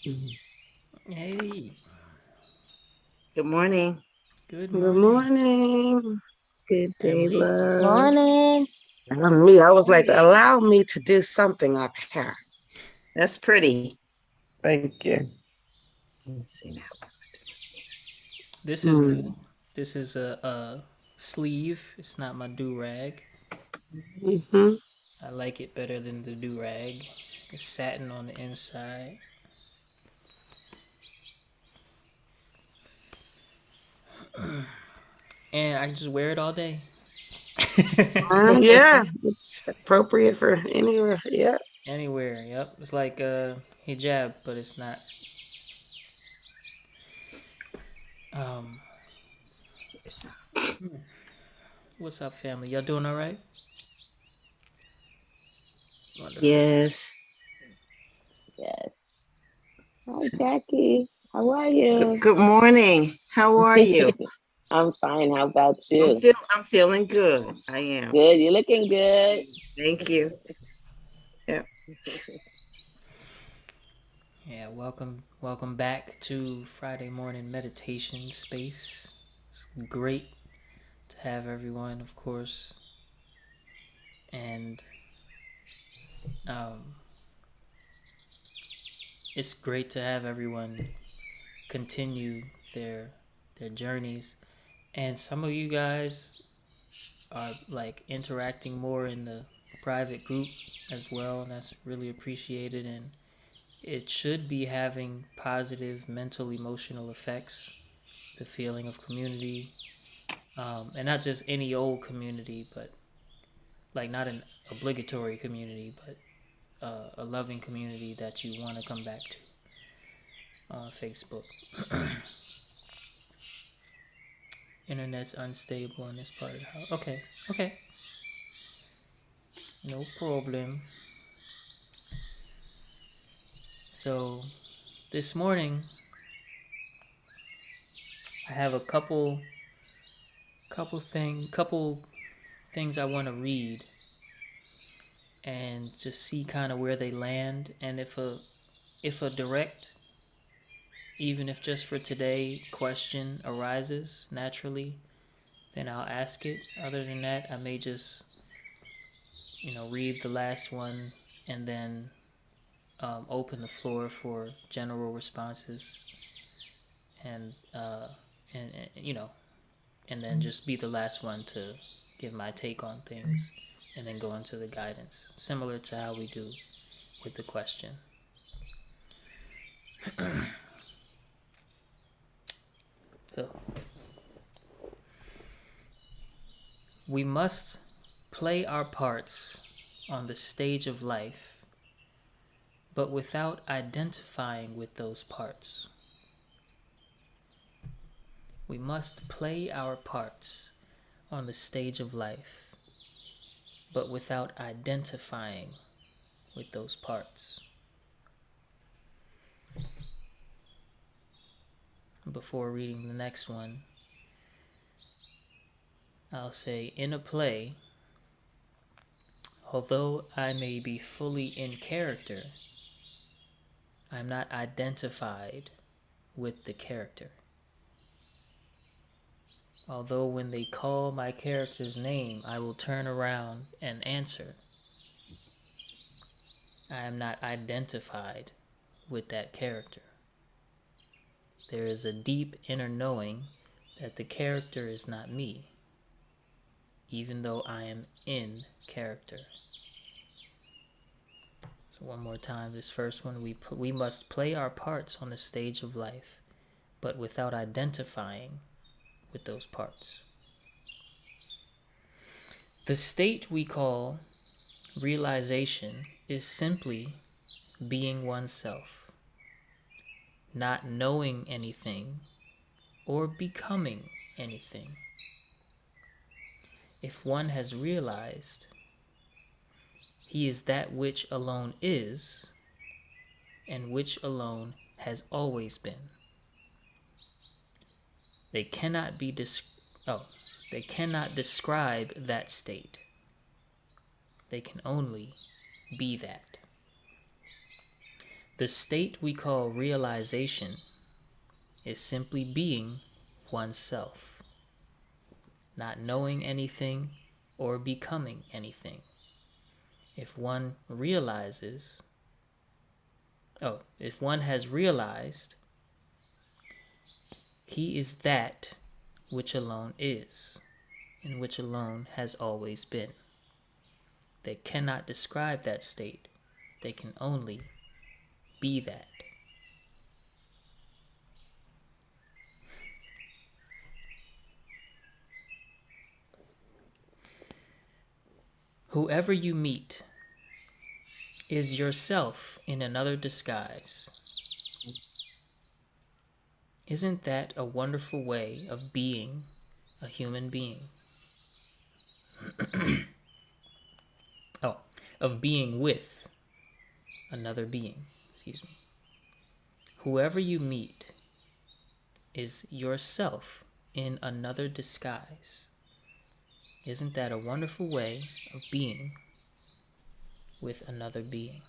Mhm. Hey, Good morning. good Good morning, morning. Good day, family. love. Morning. Me, I was like, Morning. allow me to do something up here. That's pretty. Thank you. Let's see now. This is Hmm. new. This is a sleeve. It's not my do rag. Mm-hmm. I like it better than the do rag. It's satin on the inside. And I can just wear it all day. Yeah, it's appropriate for anywhere. Yeah. Anywhere, yep. It's like hijab, but it's not. Um, what's up, family? Y'all doing all right? Wonderful. Yes. Yes. Hi, Jackie. How are you? Good morning. How are you? I'm fine. How about you? I'm feeling good. I am. Good. You're looking good. Thank you. Yeah. Yeah, welcome back to Friday morning meditation space. It's great to have everyone, of course, and um, it's great to have everyone continue their their journeys. And some of you guys are like interacting more in the private group as well, and that's really appreciated. And it should be having positive mental, emotional effects. The feeling of community, and not just any old community, but like not an obligatory community, but a loving community that you want to come back to on Facebook. Internet's unstable in this part of the house. Okay, okay, no problem. So this morning, I have couple things I want to read and just see kind of where they land, and if a direct, even if just for today, question arises naturally, then I'll ask it. Other than that, I may just, read the last one and then open the floor for general responses and, and then just be the last one to give my take on things and then go into the guidance, similar to how we do with the question. So, we must play our parts on the stage of life, but without identifying with those parts. We must play our parts on the stage of life, but without identifying with those parts. Before reading the next one, I'll say in a play, although I may be fully in character, I'm not identified with the character. Although when they call my character's name, I will turn around and answer, I am not identified with that character. There is a deep inner knowing that the character is not me, even though I am in character. So one more time, this first one, we must play our parts on the stage of life, but without identifying with those parts. The state we call realization is simply being oneself, not knowing anything or becoming anything. If one has realized he is that which alone is, and which alone has always been. They cannot be they cannot describe that state. They can only be that. The state we call realization is simply being oneself, not knowing anything or becoming anything. If one has realized, he is that which alone is, and which alone has always been. They cannot describe that state. They can only be that. Whoever you meet is yourself in another disguise. Isn't that a wonderful way of being a human being? Of being with another being. Excuse me. Whoever you meet is yourself in another disguise. Isn't that a wonderful way of being with another being?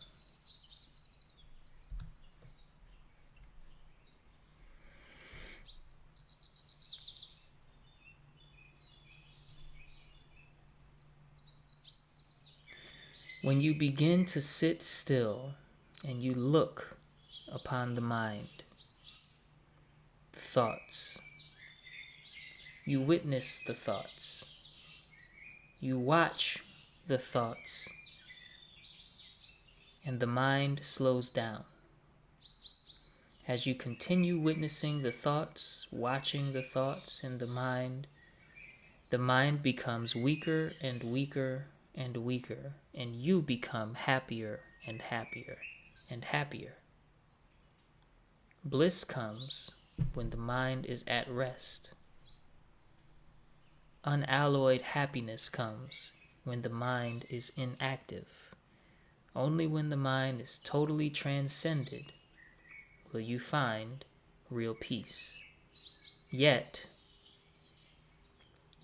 When you begin to sit still and you look upon the mind, thoughts, you witness the thoughts, you watch the thoughts, and the mind slows down. As you continue witnessing the thoughts, watching the thoughts in the mind becomes weaker and weaker and weaker, and you become happier and happier and happier. Bliss comes when the mind is at rest. Unalloyed happiness comes when the mind is inactive. Only when the mind is totally transcended will you find real peace. Yet,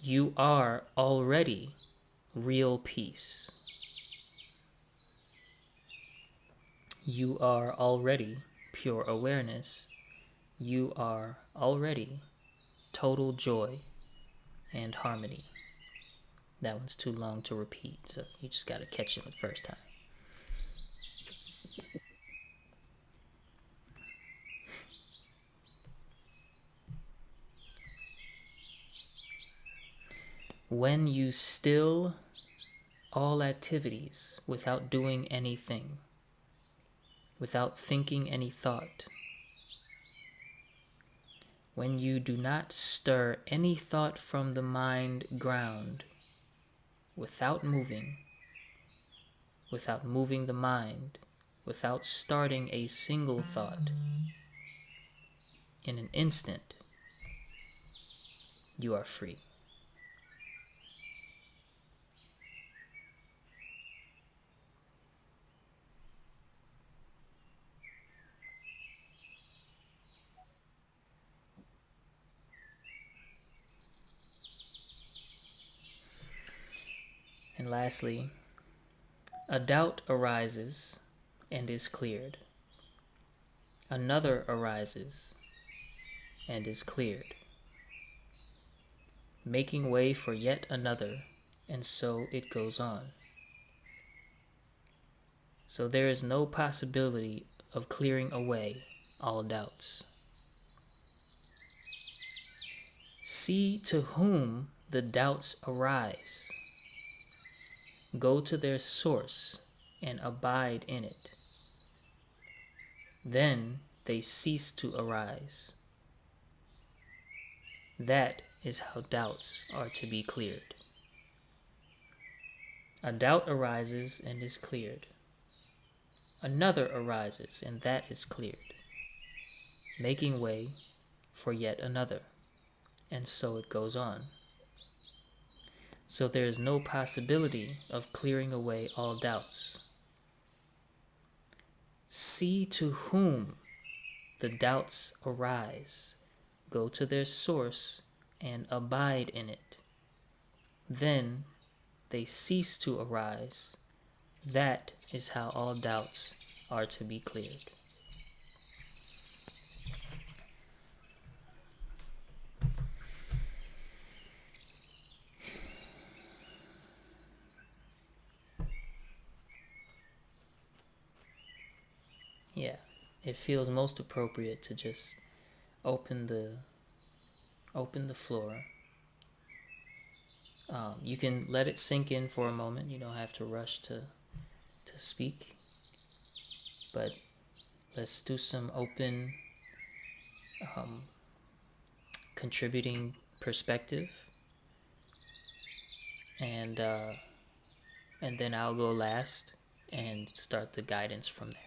you are already real peace. You are already pure awareness. You are already total joy and harmony. That one's too long to repeat, so you just gotta catch it the first time. When you still all activities without doing anything, without thinking any thought, when you do not stir any thought from the mind ground, without moving the mind, without starting a single thought, in an instant, you are free. And lastly, a doubt arises and is cleared. Another arises and is cleared, making way for yet another, and so it goes on. So there is no possibility of clearing away all doubts. See to whom the doubts arise. Go to their source and abide in it. Then they cease to arise. That is how doubts are to be cleared. A doubt arises and is cleared. Another arises and that is cleared, making way for yet another, and so it goes on. So there is no possibility of clearing away all doubts. See to whom the doubts arise. Go to their source and abide in it. Then they cease to arise. That is how all doubts are to be cleared. it feels most appropriate to just open the floor. You can let it sink in for a moment. You don't have to rush to speak, but let's do some open, contributing perspective, and then I'll go last and start the guidance from there.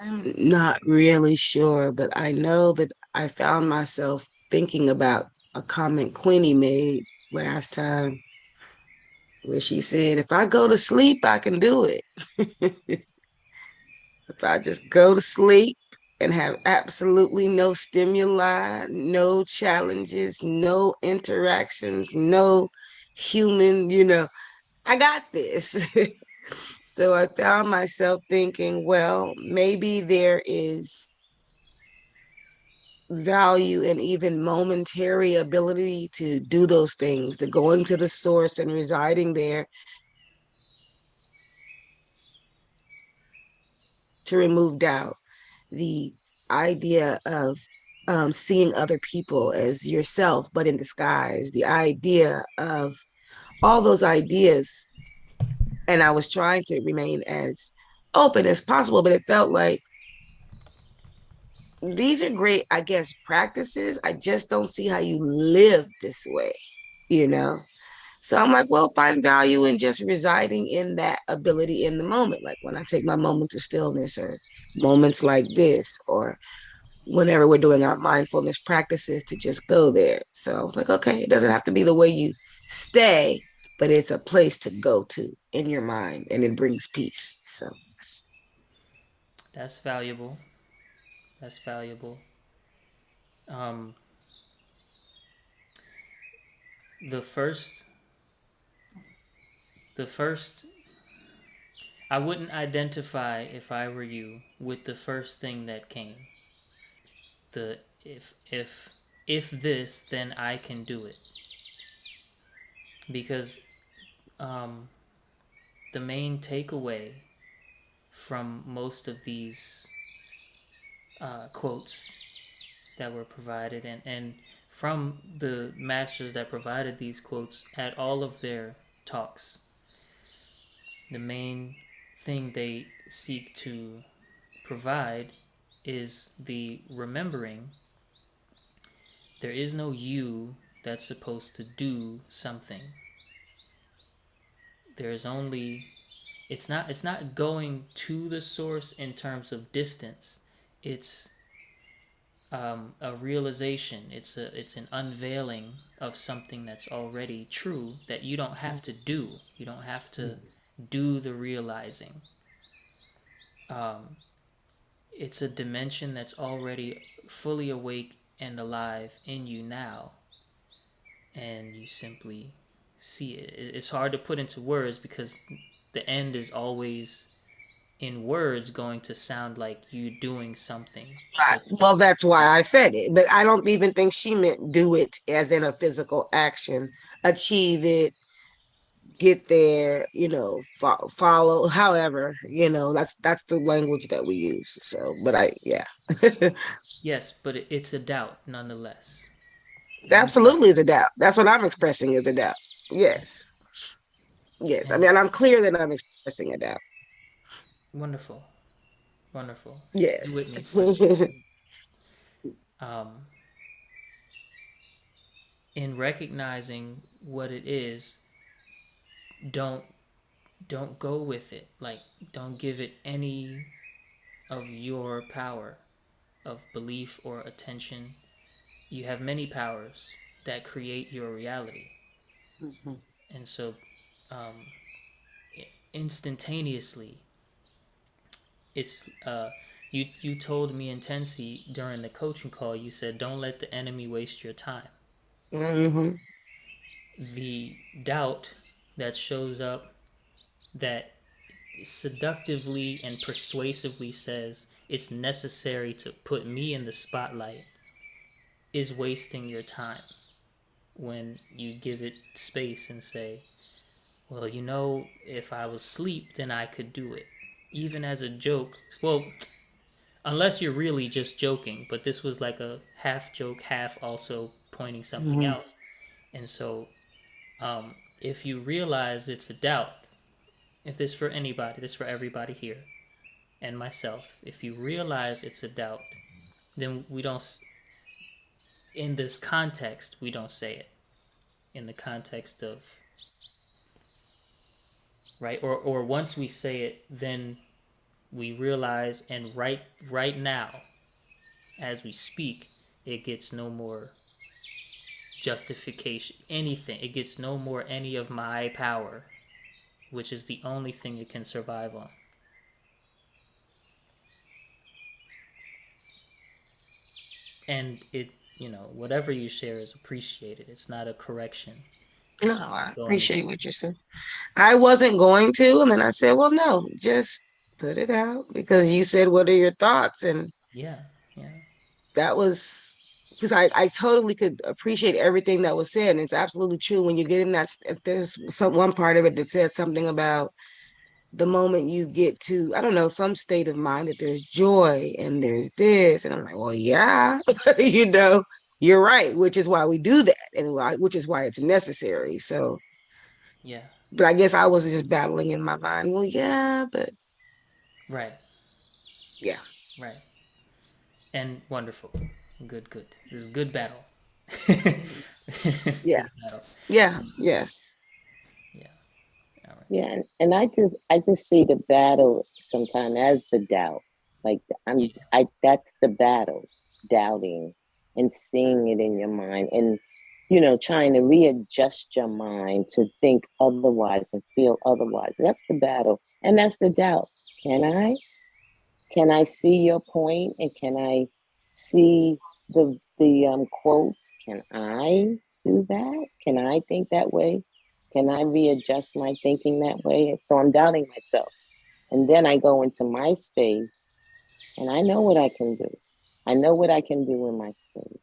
I'm not really sure, but I know that I found myself thinking about a comment Queenie made last time where she said, if I go to sleep, I can do it. If I just go to sleep and have absolutely no stimuli, no challenges, no interactions, no human, I got this. So I found myself thinking, well, maybe there is value and even momentary ability to do those things, the going to the source and residing there to remove doubt, the idea of seeing other people as yourself, but in disguise, the idea of all those ideas. And I was trying to remain as open as possible, but it felt like these are great, I guess, practices. I just don't see how you live this way, you know? So I'm like, well, find value in just residing in that ability in the moment. Like when I take my moment of stillness or moments like this, or whenever we're doing our mindfulness practices to just go there. So I was like, okay, it doesn't have to be the way you stay, but it's a place to go to in your mind and it brings peace. So That's valuable. That's valuable. Um, the first, I wouldn't identify, if I were you, with the first thing that came. The if this, then I can do it. Because the main takeaway from most of these quotes that were provided, and from the masters that provided these quotes at all of their talks, the main thing they seek to provide is the remembering there is no you that's supposed to do something. There's only, it's not going to the source in terms of distance. It's a realization. It's an unveiling of something that's already true that you don't have to do. You don't have to do the realizing. It's a dimension that's already fully awake and alive in you now, and you simply see it. It's hard to put into words because the end is always in words going to sound like you doing something. well, that's why I said it, but I don't even think she meant do it as in a physical action, achieve it, get there, follow, however, that's the language that we use. So, but yeah. Yes, but it's a doubt nonetheless. Absolutely is a doubt. That's what I'm expressing is a doubt. Yes. Yes. I And mean, I'm clear that I'm expressing a doubt. wonderful, wonderful. Stay Yes. with me for a second. Um, in recognizing what it is, don't go with it. Like, don't give it any of your power of belief or attention. You have many powers that create your reality. Mhm. And so, um, instantaneously, it's you told me in Tensi during the coaching call, you said, don't let the enemy waste your time. Mhm. The doubt that shows up that seductively and persuasively says it's necessary to put me in the spotlight is wasting your time when you give it space and say, well, if I was asleep, then I could do it. Even as a joke. Well, unless you're really just joking, but this was like a half joke, half also pointing something Mhm. out. And so, if you realize it's a doubt, if this for anybody, this for everybody here and myself, if you realize it's a doubt, then we don't, in this context, we don't say it. In the context of, right? Or once we say it, then we realize, and right now, as we speak, it gets no more justification, anything. It gets no more any of my power, which is the only thing it can survive on. And whatever you share is appreciated. It's not a correction. No, It's I going. appreciate what you're saying. I wasn't going to, and then I said, well, no, just put it out because you said, what are your thoughts? And Yeah, yeah, that was because I totally could appreciate everything that was said. And it's absolutely true when you get in that, if there's one part of it that said something about the moment you get to, I don't know, some state of mind that there's joy and there's this. And I'm like, well, yeah, you're right, which is why we do that. And which is why it's necessary. So, yeah. but I guess I was just battling in my mind. Well, yeah, but Right, yeah. right. And wonderful. Good, good. This is good battle. It's Yeah. good battle. Yeah. Yes. Yeah. All right. Yeah, and I just see the battle sometimes as the doubt. Like Yeah. I that's the battle, doubting and seeing it in your mind and trying to readjust your mind to think otherwise and feel otherwise. That's the battle. And that's the doubt. Can I? Can I see your point and can I see the quotes? Can I do that? Can I think that way? Can I readjust my thinking that way? So I'm doubting myself. And then I go into my space and I know what I can do. I know what I can do in my space.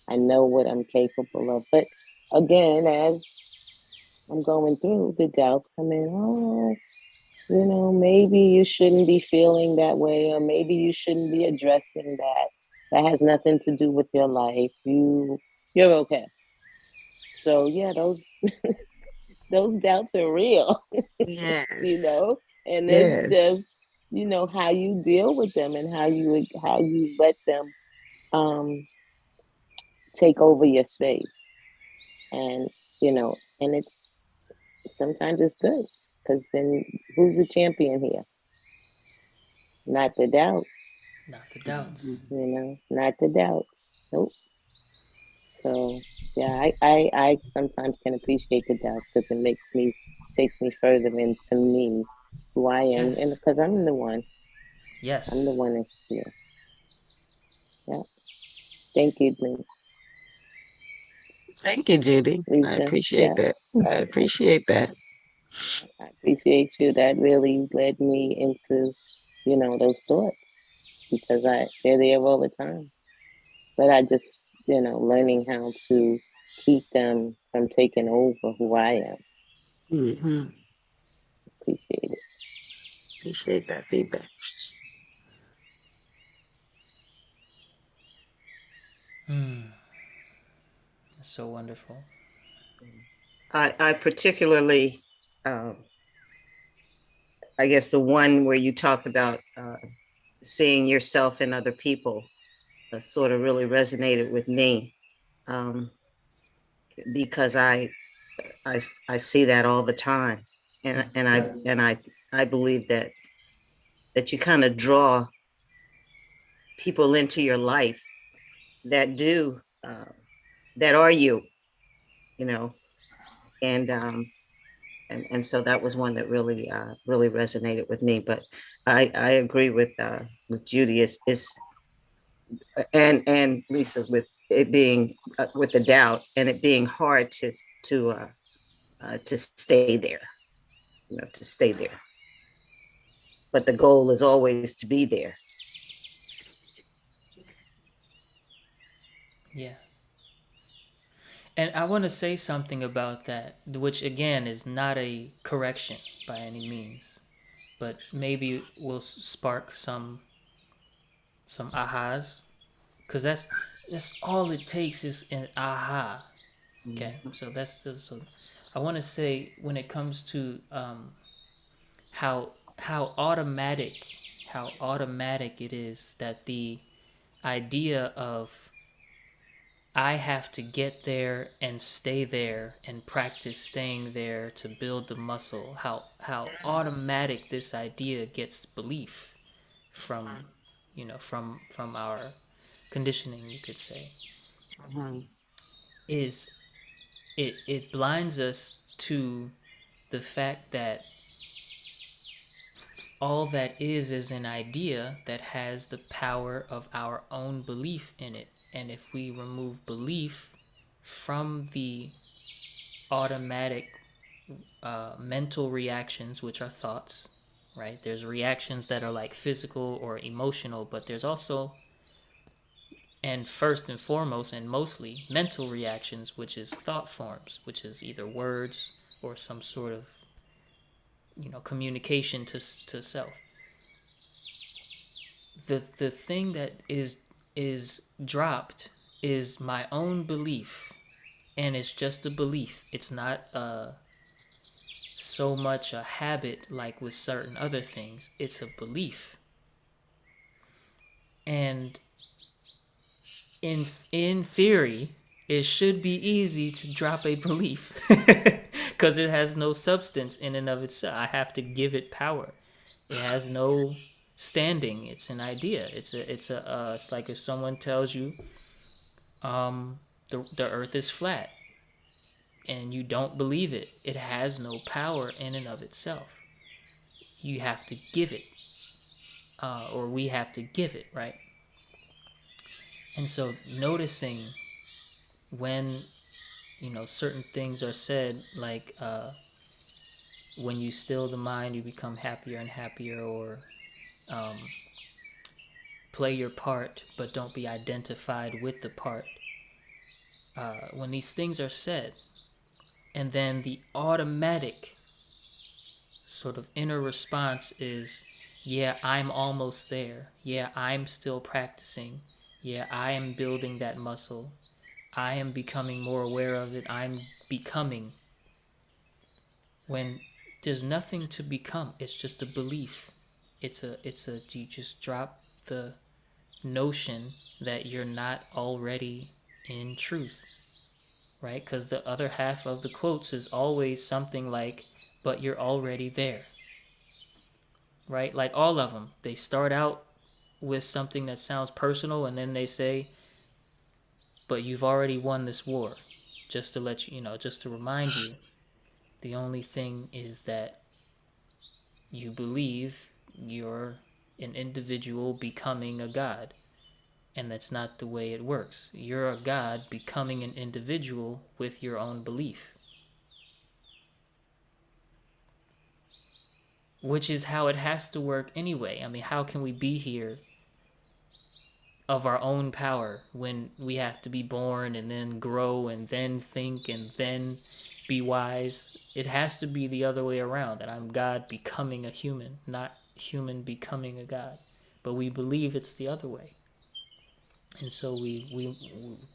I know what I'm capable of. But again, as I'm going through, the doubts come in. Oh, maybe you shouldn't be feeling that way, or maybe you shouldn't be addressing that. That has nothing to do with your life. You're okay. So yeah, those doubts are real, Yes. and it's Yes. just how you deal with them and how you let them um take over your space, and and it's sometimes it's good because then who's the champion here? Not the doubts. Not the doubts. Not the doubts. Nope. So yeah, I sometimes can appreciate the doubts because it takes me further into me, who I am, and Yes. because I'm the Yes. one that's here. Yeah. Thank you, Thank you, Judy. I Lisa. appreciate Yeah, that. I appreciate that. I appreciate you. That really led me into, those thoughts because they're there all the time. But I just, learning how to keep them from taking over who I am. Hmm. Appreciate it. Appreciate that feedback. It's so wonderful. I particularly, um, I guess the one where you talk about seeing yourself in other people sort of really resonated with me um, because I see that all the time, and I believe that you kind of draw people into your life that do that are you, you know, and and so that was one that really resonated with me. But I agree with Judy is and Lisa with it being with the doubt and it being hard to to stay there, to stay there. But the goal is always to be there. Yeah. And I want to say something about that, which again is not a correction by any means, but maybe will spark some ahas, because that's all it takes is an aha. Okay, so so I want to say when it comes to how automatic it is that the idea of I have to get there and stay there and practice staying there to build the muscle. How automatic this idea gets belief from from our conditioning, you could say, is it blinds us to the fact that all that is an idea that has the power of our own belief in it. And if we remove belief from the automatic mental reactions, which are thoughts, right? There's reactions that are like physical or emotional, but there's also, and first and foremost and mostly, mental reactions, which is thought forms, which is either words or some sort of communication to self. The thing that is dropped is my own belief, and it's just a belief. It's not so much a habit like with certain other things. It's a belief. And in theory, it should be easy to drop a belief because it has no substance in and of itself. I have to give it power. It has no standing. It's an idea. It's like if someone tells you the earth is flat and you don't believe it, it has no power in and of itself. You have to give it, or we have to give it, right? And so noticing when certain things are said, like when you still the mind, you become happier and happier, or um, play your part, but don't be identified with the part. When these things are said, and then the automatic sort of inner response is, yeah, I'm almost there. Yeah, I'm still practicing. Yeah, I am building that muscle. I am becoming more aware of it. I'm becoming. When there's nothing to become, it's just a belief. It's a you just drop the notion that you're not already in truth, right? Because the other half of the quotes is always something like, but you're already there, right? Like all of them, they start out with something that sounds personal, and then they say, but you've already won this war. Just to let you know, just to remind you, the only thing is that you believe you're an individual becoming a god. And that's not the way it works. You're a god becoming an individual with your own belief, which is how it has to work anyway. I mean, how can we be here of our own power when we have to be born and then grow and then think and then be wise? It has to be the other way around, that I'm God becoming a human, not human becoming a god. But we believe it's the other way. And so we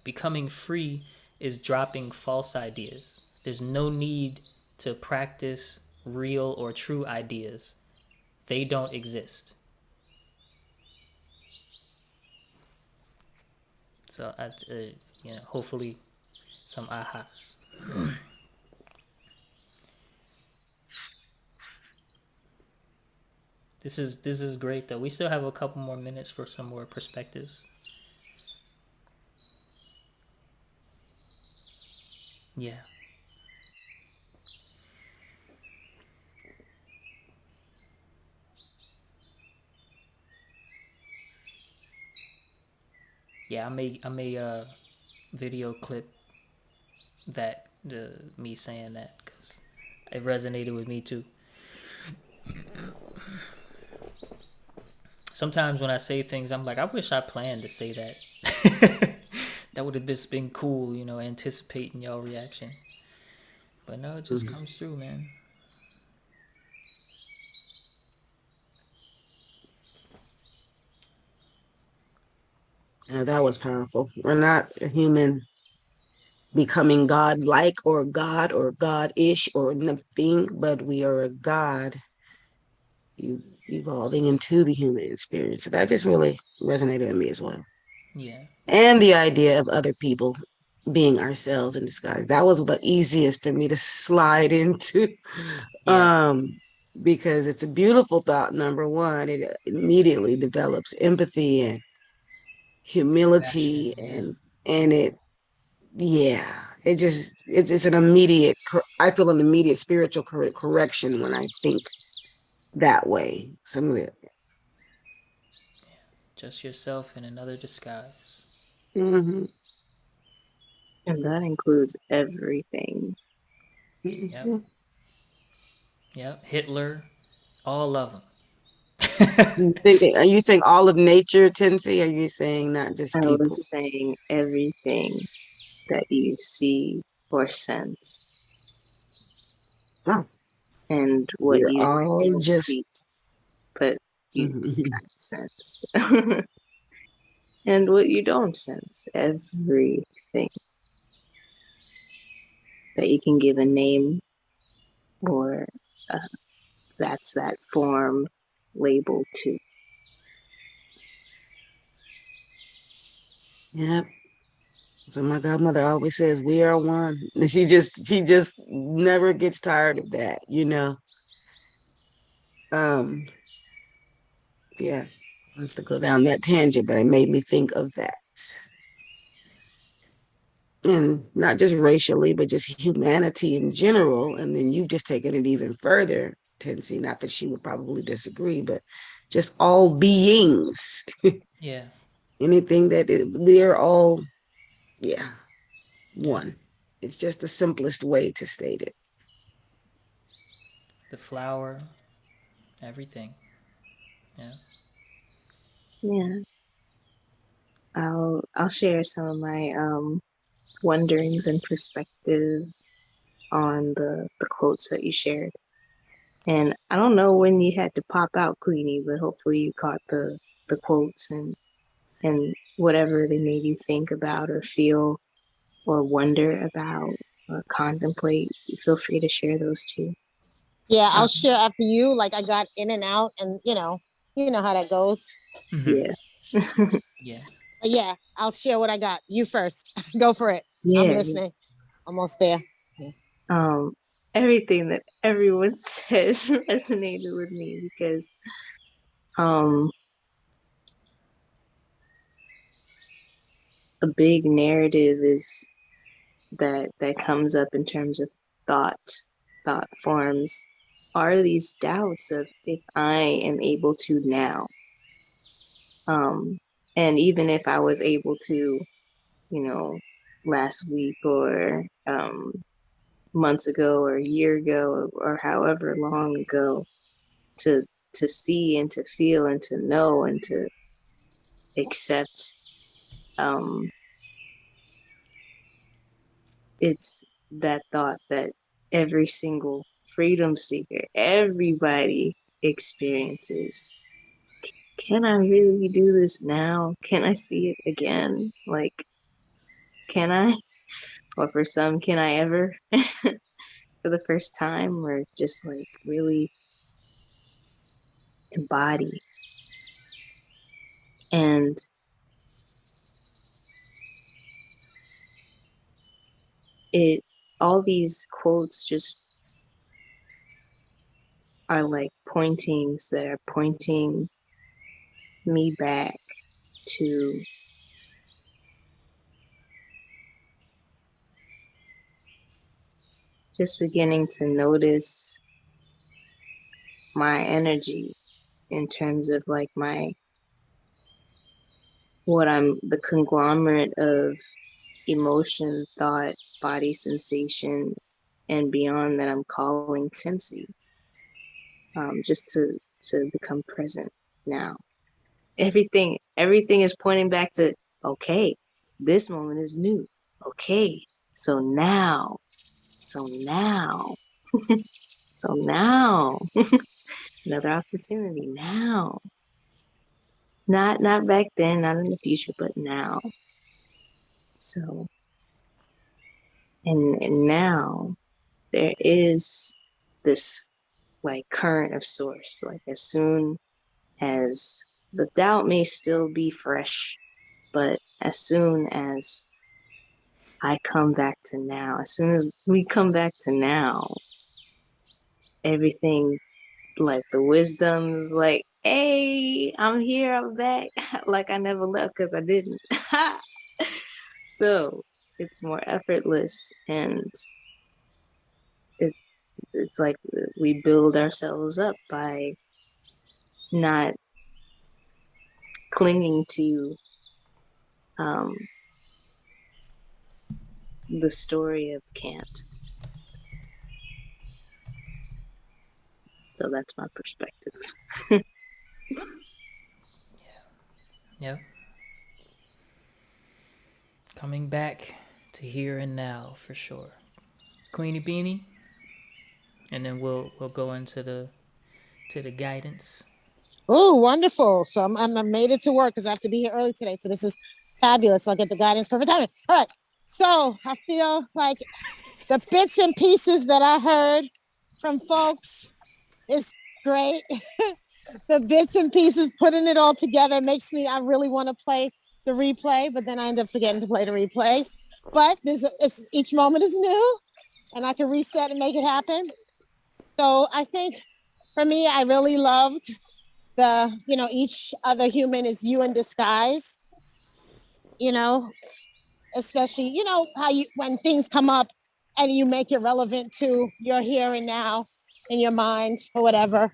becoming free is dropping false ideas. There's no need to practice real or true ideas. They don't exist. So hopefully some ahas. This is great though. We still have a couple more minutes for some more perspectives. Yeah. Yeah, I may video clip that me saying that, because it resonated with me too. Sometimes when I say things, I'm like, I wish I planned to say that. That would have just been cool, you know, anticipating y'all reaction. But no, it just comes through, man. Yeah, that was powerful. We're not a human becoming God-like or God-ish or nothing, but we are a God evolving into the human experience. So that just really resonated with me as well. Yeah. And the idea of other people being ourselves in disguise. That was the easiest for me to slide into. Yeah. Because it's a beautiful thought, number one. It immediately develops empathy and Passion. humility Yeah. and it yeah it's an immediate I feel an immediate spiritual correction when I think that way. Some of it. Just yourself in another disguise. Mm-hmm. And that includes everything. Yep. Mm-hmm. Yep. Hitler. All of them. Are you saying all of nature, Tensi? Are you saying not just I people? was saying everything that you see or sense Oh, and what we're you all don't just see, but you Mhm. kind of sense. And what you don't sense, everything that you can give a name or uh, that's that form label to. Yep. So my godmother always says we are one. And she just never gets tired of that, you know. Um, yeah, I have to go down that tangent, but it made me think of that. And not just racially, but just humanity in general. And then you've just taken it even further, Tensi. Not that she would probably disagree, but just all beings. Yeah. Anything they're all, yeah, Yeah. one. It's just the simplest way to state it. The flower. Everything. Yeah. Yeah, I'll share some of my wonderings and perspective on the quotes that you shared. And I don't know when you had to pop out, Queenie, but hopefully you caught the quotes and whatever they made you think about or feel or wonder about or contemplate. Feel free to share those too. Yeah, I'll Um, share after you. Like I got in and out, and you know how that goes. Mm-hmm. yeah, Yeah. But yeah, I'll share what I got. You first. Go for it. I'm yeah. listening. Almost there. Yeah. Um, everything that everyone says resonated with me because um a big narrative is that comes up in terms of thought forms are these doubts of if I am able to now, um and even if I was able to, you know, last week or months ago or a year ago or however long ago, to see and to feel and to know and to accept, um it's that thought that every single freedom seeker, everybody experiences. Can I really do this now? Can I see it again? Like, can I? Or for some, can I ever? For the first time, or just like really embody. And it, all these quotes just are like pointings that are pointing me back to just beginning to notice my energy in terms of like my what I'm the conglomerate of emotion, thought, body sensation, and beyond that I'm calling Tensi, just to become present now. Everything is pointing back to, okay, this moment is new. Okay, so now, so now, so now, another opportunity now. Not back then, not in the future, but now. So, and now there is this like current of source. Like as soon as the doubt may still be fresh, but as soon as I come back to now, as soon as we come back to now, everything, like the wisdom is like, hey, I'm here, I'm back. Like I never left because I didn't. So it's more effortless, and it, it's like we build ourselves up by not clinging to um, the story of can't. So that's my perspective. Yep. Coming back to here and now for sure. Queenie Beanie, and then we'll go into the guidance. Oh, wonderful. So I made it to work because I have to be here early today. So this is fabulous. I'll get the guidance perfect timing. All right. So I feel like the bits and pieces that I heard from folks is great. The bits and pieces, putting it all together makes me, I really want to play the replay, but then I end up forgetting to play the replays. But each moment is new and I can reset and make it happen. So I think for me, I really loved each other human is you in disguise, especially, how when things come up and you make it relevant to your here and now in your mind or whatever.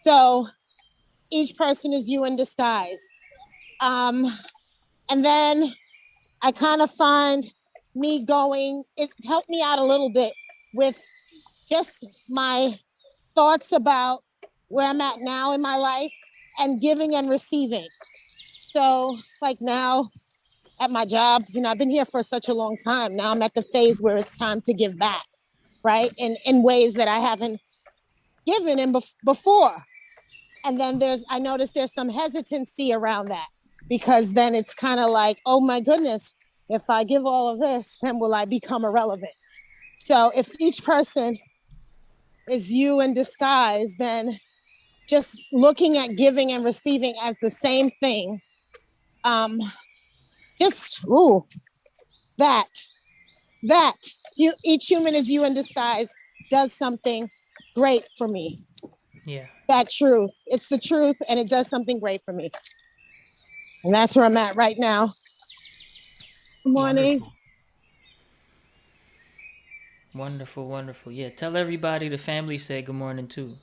So each person is you in disguise. And then I kind of find it helped me out a little bit with just my thoughts about where I'm at now in my life and giving and receiving. So like now at my job, I've been here for such a long time. Now I'm at the phase where it's time to give back, right? In ways that I haven't given before. And then I noticed there's some hesitancy around that because then it's kind of like, oh my goodness, if I give all of this, then will I become irrelevant? So if each person is you in disguise, then just looking at giving and receiving as the same thing, just, that each human is you in disguise does something great for me. Yeah. That truth, it's the truth, and it does something great for me. And that's where I'm at right now. Good morning. Wonderful, wonderful. Yeah, tell everybody the family said good morning too.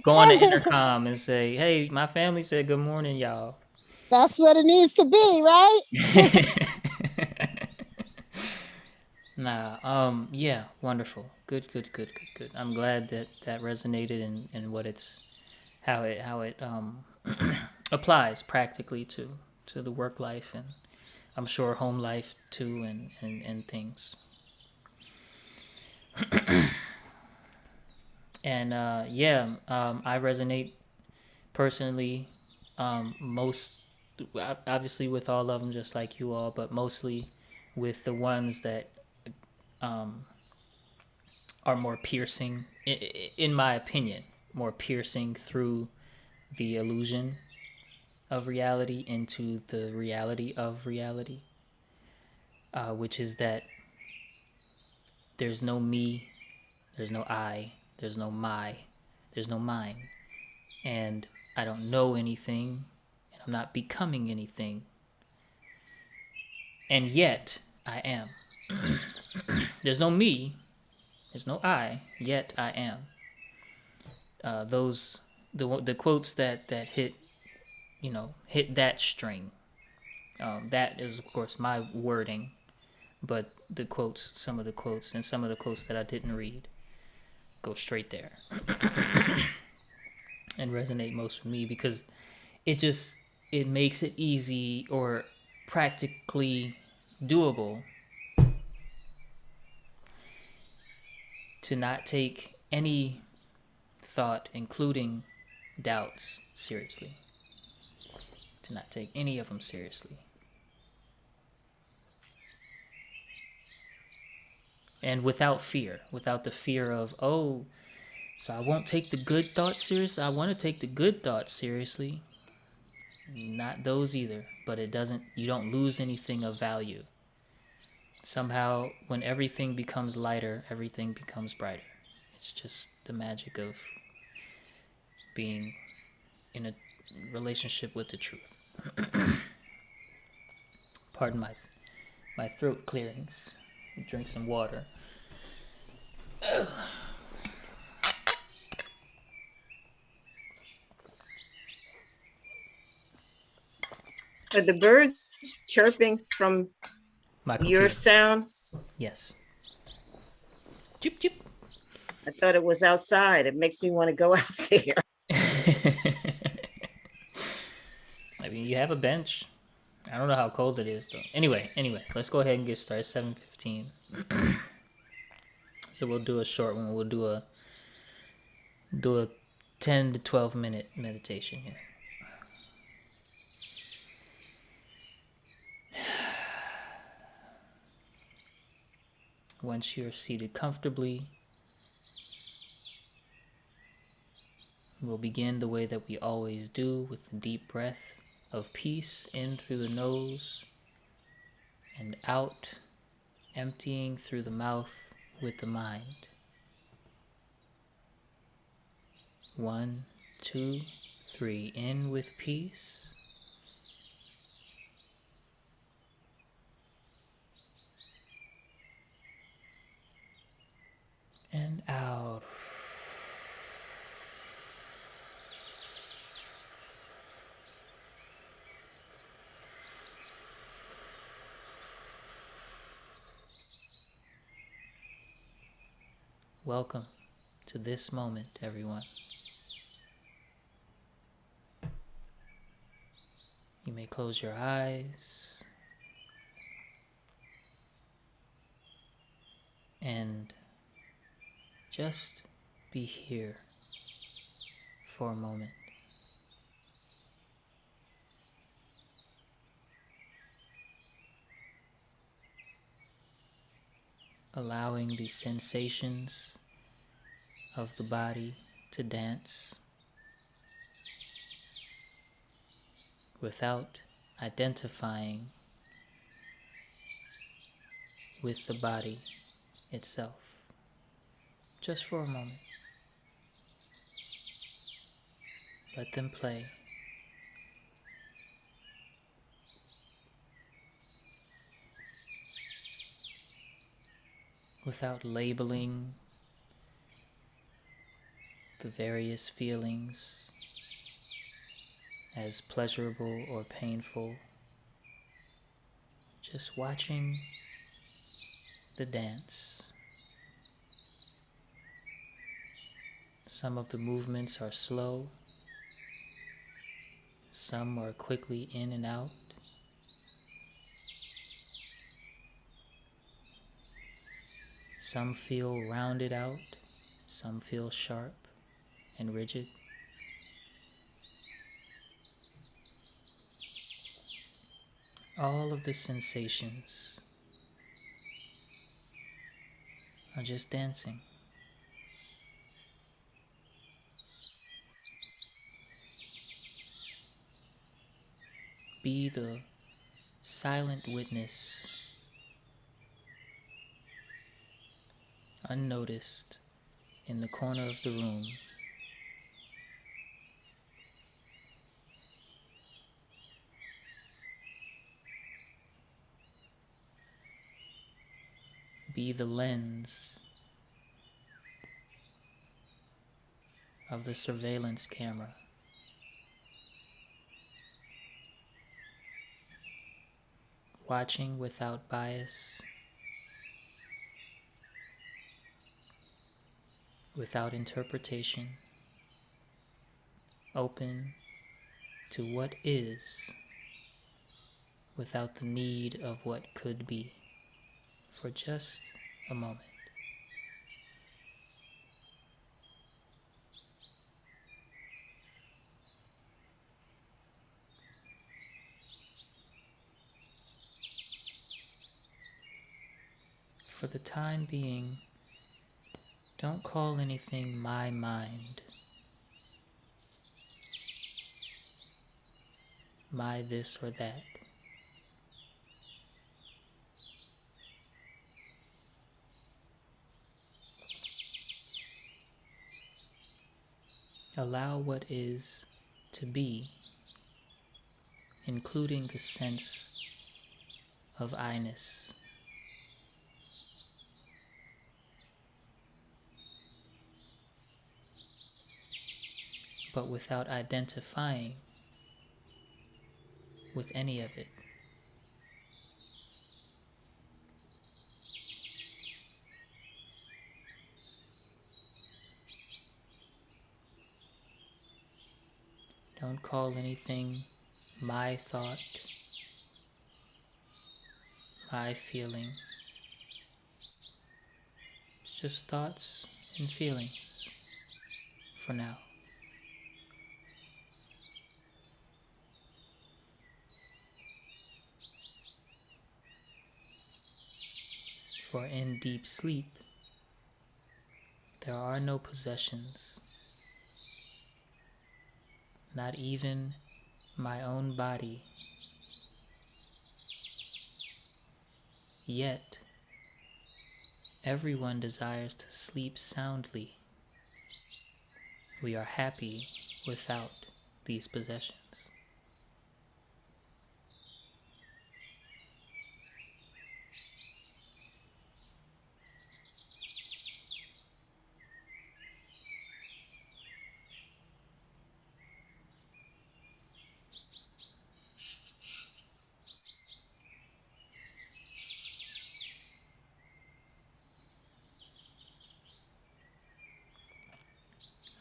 Go on the intercom and say, hey, my family said good morning, y'all. That's what it needs to be, right? Yeah, wonderful. Good. I'm glad that resonated in what how it applies practically to the work life, and I'm sure home life too, and things. And I resonate personally, most obviously with all of them, just like you all, but mostly with the ones that are more piercing, in my opinion, more piercing through the illusion of reality into the reality of reality, which is that there's no me, there's no I, there's no my, there's no mine, and I don't know anything, and I'm not becoming anything, and yet I am. There's no me, there's no I, yet I am. Those the quotes that hit hit that string. That is of course my wording, but the quotes, some of the quotes, and some of the quotes that I didn't read go straight there and resonate most with me because it makes it easy or practically doable to not take any thought, including doubts, seriously. To not take any of them seriously. And without fear, without the fear of, oh, so I won't take the good thoughts seriously. I want to take the good thoughts seriously. Not those either, but you don't lose anything of value. Somehow, when everything becomes lighter, everything becomes brighter. It's just the magic of being in a relationship with the truth. Pardon my throat clearings. Drink some water. Are the birds chirping from My your computer. sound? Yes. Chip chip. I thought it was outside. It makes me want to go out there. I mean, you have a bench. I don't know how cold it is though. Anyway, let's go ahead and get started. 7:15. So we'll do a short one. We'll do a 10 to 12 minute meditation here. Once you're seated comfortably, we'll begin the way that we always do with a deep breath of peace in through the nose and out, emptying through the mouth with the mind. 1, 2, 3. In with peace. And out. Welcome to this moment, everyone. You may close your eyes and just be here for a moment. Allowing the sensations of the body to dance without identifying with the body itself. Just for a moment. Let them play. Without labeling the various feelings as pleasurable or painful. Just watching the dance. Some of the movements are slow. Some are quickly in and out. Some feel rounded out. Some feel sharp and rigid. All of the sensations are just dancing. Be the silent witness, unnoticed, in the corner of the room. Be the lens of the surveillance camera. Watching without bias, without interpretation, open to what is without the need of what could be for just a moment. For the time being, don't call anything my mind, my this or that. Allow what is to be, including the sense of I-ness. But without identifying with any of it. Don't call anything my thought, my feeling. It's just thoughts and feelings for now. For in deep sleep, there are no possessions, not even my own body. Yet, everyone desires to sleep soundly. We are happy without these possessions.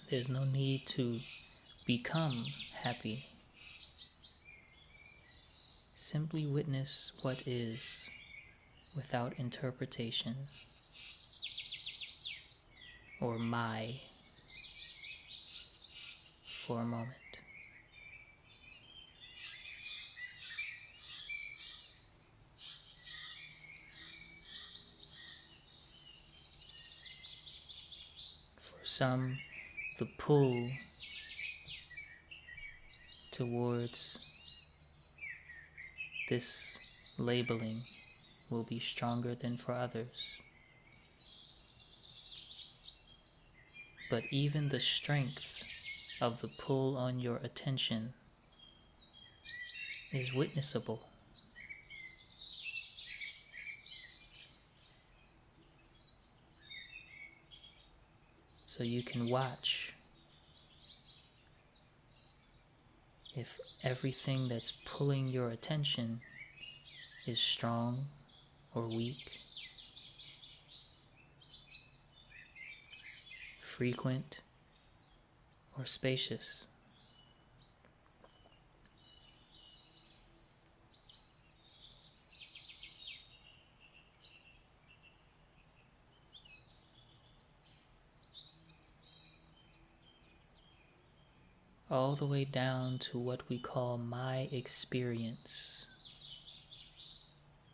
There's no need to become happy. Simply witness what is without interpretation or my for a moment. For some, the pull towards this labeling will be stronger than for others. But even the strength of the pull on your attention is witnessable. So you can watch if everything that's pulling your attention is strong or weak, frequent or spacious. All the way down to what we call my experience.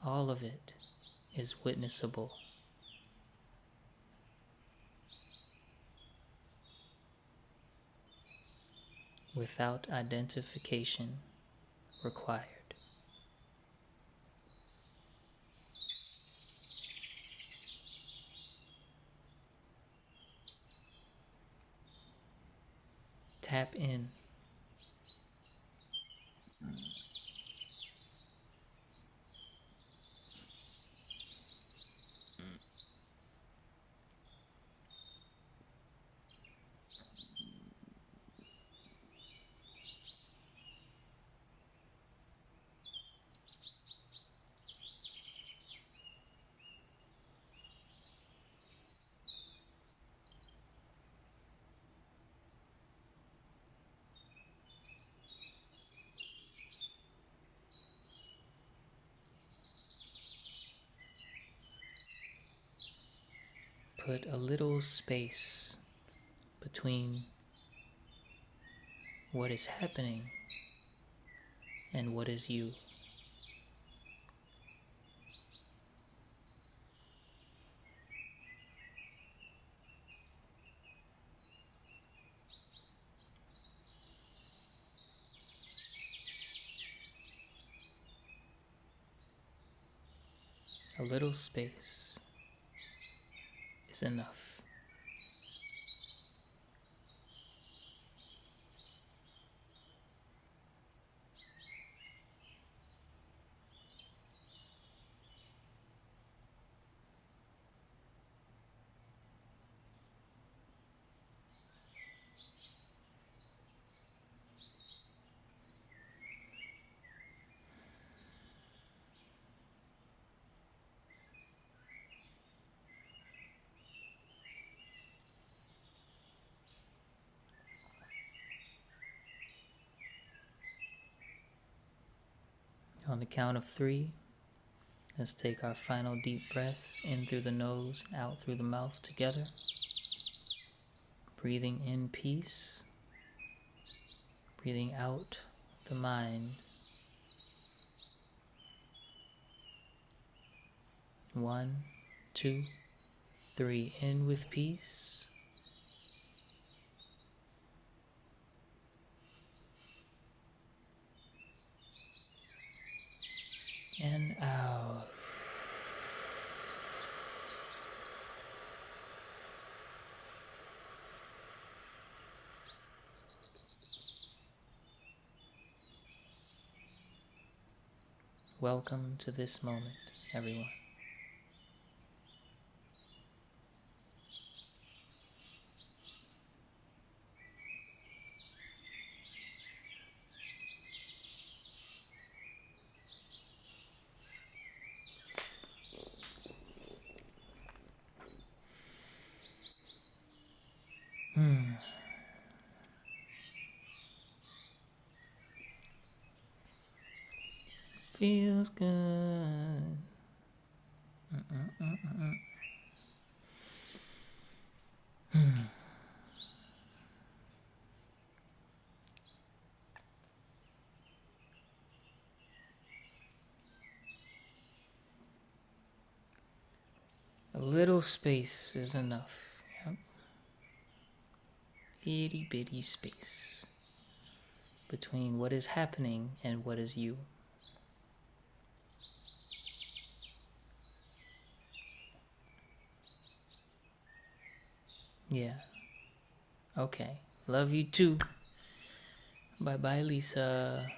All of it is witnessable. Without identification required. Tap in. put a little space between what is happening and what is you. A little space is enough. On the count of 3, let's take our final deep breath in through the nose and out through the mouth together. Breathing in peace, breathing out the mind. 1, 2, 3. In with peace. And out. Welcome to this moment, everyone. Feels good. A little space is enough. Yep. Itty bitty space between what is happening and what is you. Yeah. Okay. Love you too. Bye bye, Lisa.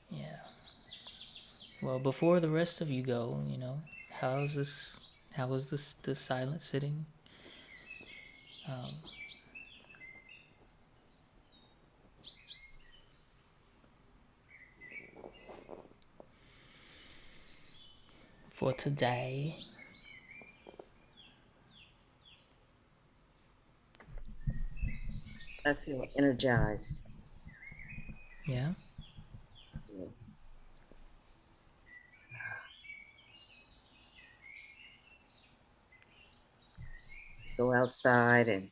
Yeah. Well, before the rest of you go, how was this silent sitting? For today. I feel energized. Yeah. Go outside and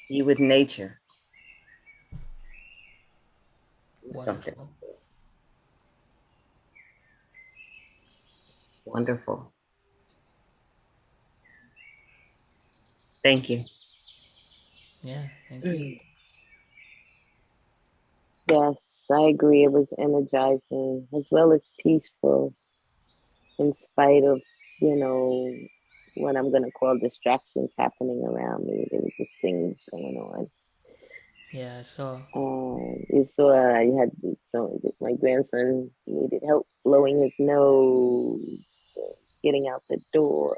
be with nature. Do something. This is wonderful. Thank you. Yeah, thank you. Yes, I agree. It was energizing as well as peaceful, in spite of, what I'm going to call distractions happening around me. There were just things going on. Yeah, I saw. You saw you had my grandson needed help blowing his nose, getting out the door,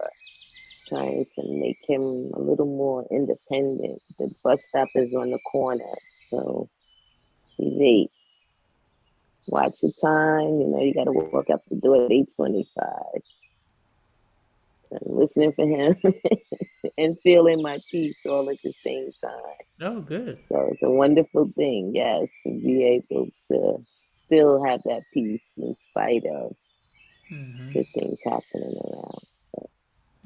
trying to make him a little more independent. The bus stop is on the corner, so he's 8. Watch your time. You got to walk out the door at 8:25. I'm listening for him and feeling my peace all at the same time. Oh, good. So it's a wonderful thing, yes, to be able to still have that peace in spite of Mm-hmm. the things happening around. So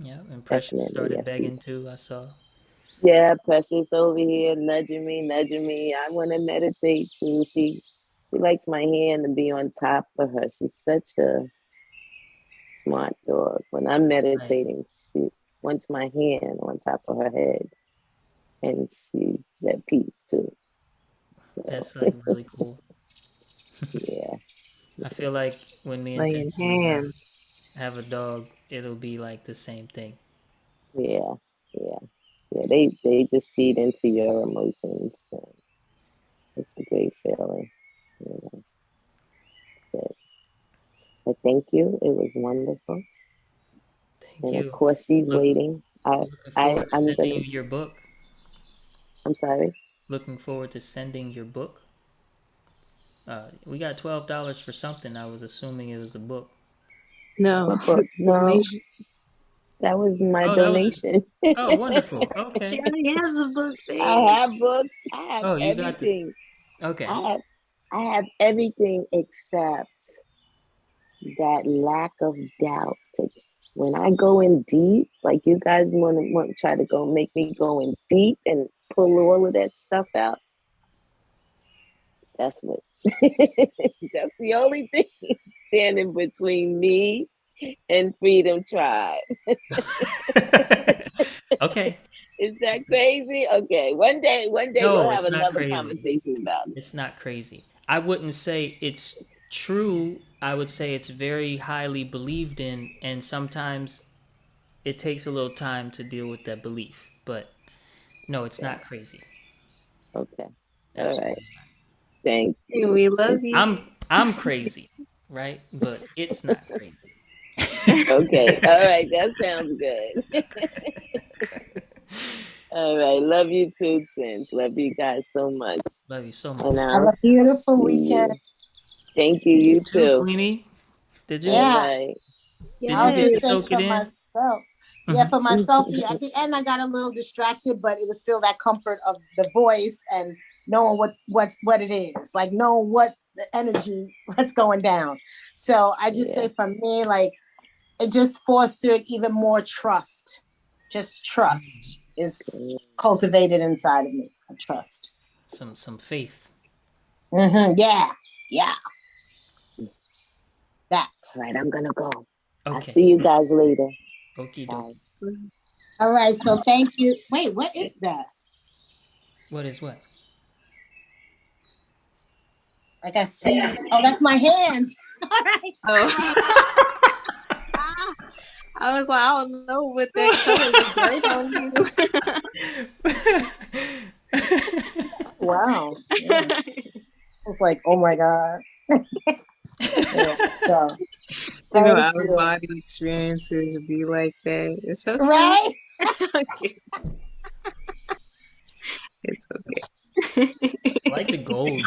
Yeah, and Precious definitely started at peace. begging too. I saw. Yeah, Precious over here nudging me, nudging me. I want to meditate too. She likes my hand to be on top of her. She's such a smart dog. When I'm Right. meditating, she wants my hand on top of her head, and she's at peace too. So That's like really cool. yeah, I feel like when me and Laying Tetsu hands. have a dog, it'll be like the same thing. yeah, yeah, yeah. They just feed into your emotions. And it's a great feeling. You know. But thank you. It was wonderful. Thank And of you. course, she's Look, waiting. looking forward to I'm sending gonna. you your book. I'm sorry. Looking forward to sending your book. We got $12 for something. I was assuming it was a book. No, What book? No, donation. that was my Oh, that was. donation. Oh, wonderful. She Okay. already has a book I thing. have books. I have Oh, you got the. everything. Okay. I have I have everything except that lack of doubt. When I go in deep, like you guys want to try to go make me go in deep and pull all of that stuff out. That's what. That's the only thing standing between me and Freedom Tribe. Okay. Is that crazy? Okay, one day we'll No, have it's not another crazy. conversation about it. It's not crazy. I wouldn't say it's true. I would say it's very highly believed in, and sometimes it takes a little time to deal with that belief. But no, it's Yeah. not crazy. Okay. All right. Absolutely not. Thank Hey, you. we love you. I'm crazy, right? But it's not crazy. Okay. All right. That sounds good. All right. Love you too, Twins. Love you guys so much. Love you so much. And Have I'll a beautiful see weekend. you. Thank you. You You too, too. Queenie. Did you All Yeah, right. did you I'll get Yes. to just say soak it for in? myself. Yeah, Mhm. for myself. Yeah, at the end, I got a little distracted, but it was still that comfort of the voice and knowing what it is, like knowing what the energy what's going down. So I just Yeah. say for me, like it just fostered even more trust. Just trust is cultivated inside of me. A trust. Some faith. Yeah, yeah, that. All right. I'm going to go. I'll Okay. see you guys later. Okie doke. Bye. All right. So thank you. Wait, what is that? What is what? Like I see. Oh, that's my hand. All right. Oh. I was like, I don't know what that color looked right on you. Wow. Yeah. It's like, oh my God. Yeah, so You know, thank our you. body experiences be like that. It's okay. Right? Okay. It's okay. I like the gold.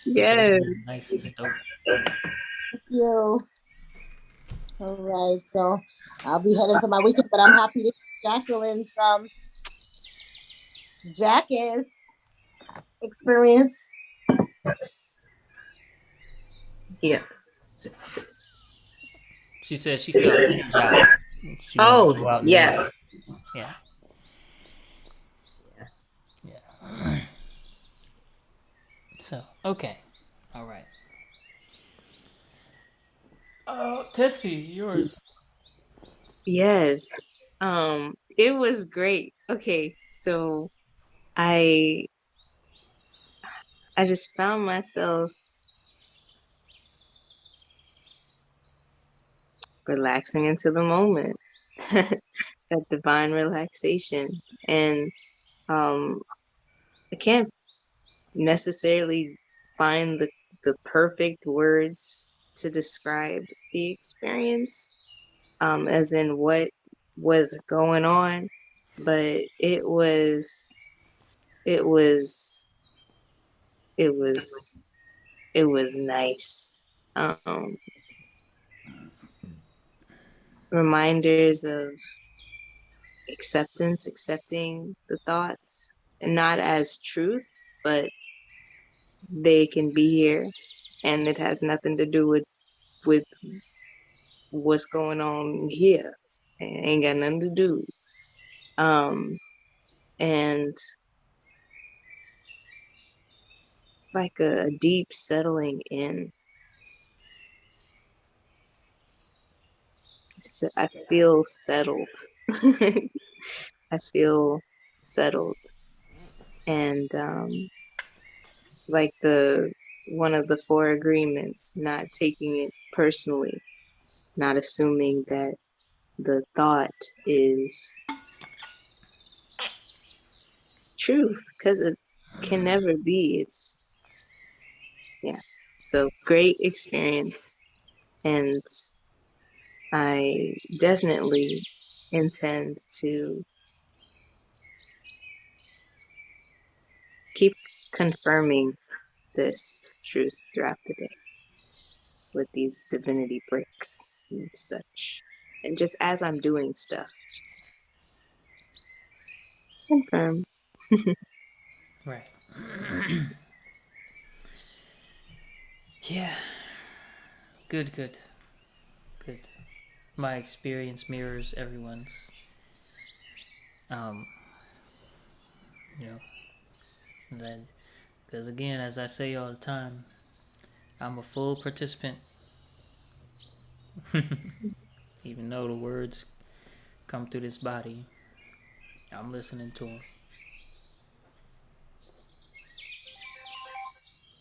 The gold Yes. is nice. It's dope. Thank you. All right. So I'll be heading for my weekend, but I'm happy to see Jacqueline from Jackass experience. Yeah. She says she felt energized. She wanted to go Oh, out and do it. yes. Yeah. Yeah. So, okay. All right. Tetsi, yours. Yes. It was great. Okay, so I I just found myself relaxing into the moment. That divine relaxation. And I can't necessarily find the perfect words to describe the experience, as in what was going on, but it was it was it was nice. Reminders of acceptance, accepting the thoughts, and not as truth, but they can be here, and it has nothing to do with what's going on here. It ain't got nothing to do. And like a deep settling in. So I feel settled. I feel settled. And like the one of the four agreements, not taking it personally, not assuming that the thought is truth, because it can never be. It's yeah. So great experience, and I definitely intend to keep confirming this truth throughout the day with these divinity breaks and such. And just as I'm doing stuff, just confirm. Right. Yeah. Good, good, good. My experience mirrors everyone's. Um, you know, then, because again, as I say all the time, I'm a full participant. Even though the words come through this body, I'm listening to them.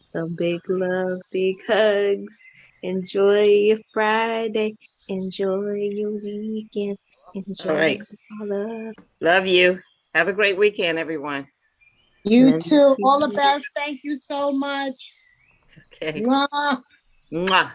So big love, big hugs. Enjoy your Friday. Enjoy your weekend. All Enjoy right. all love. Love you. Have a great weekend, everyone. You Love you too. All the too. best. Thank you so much. Okay. Mwah. Mwah.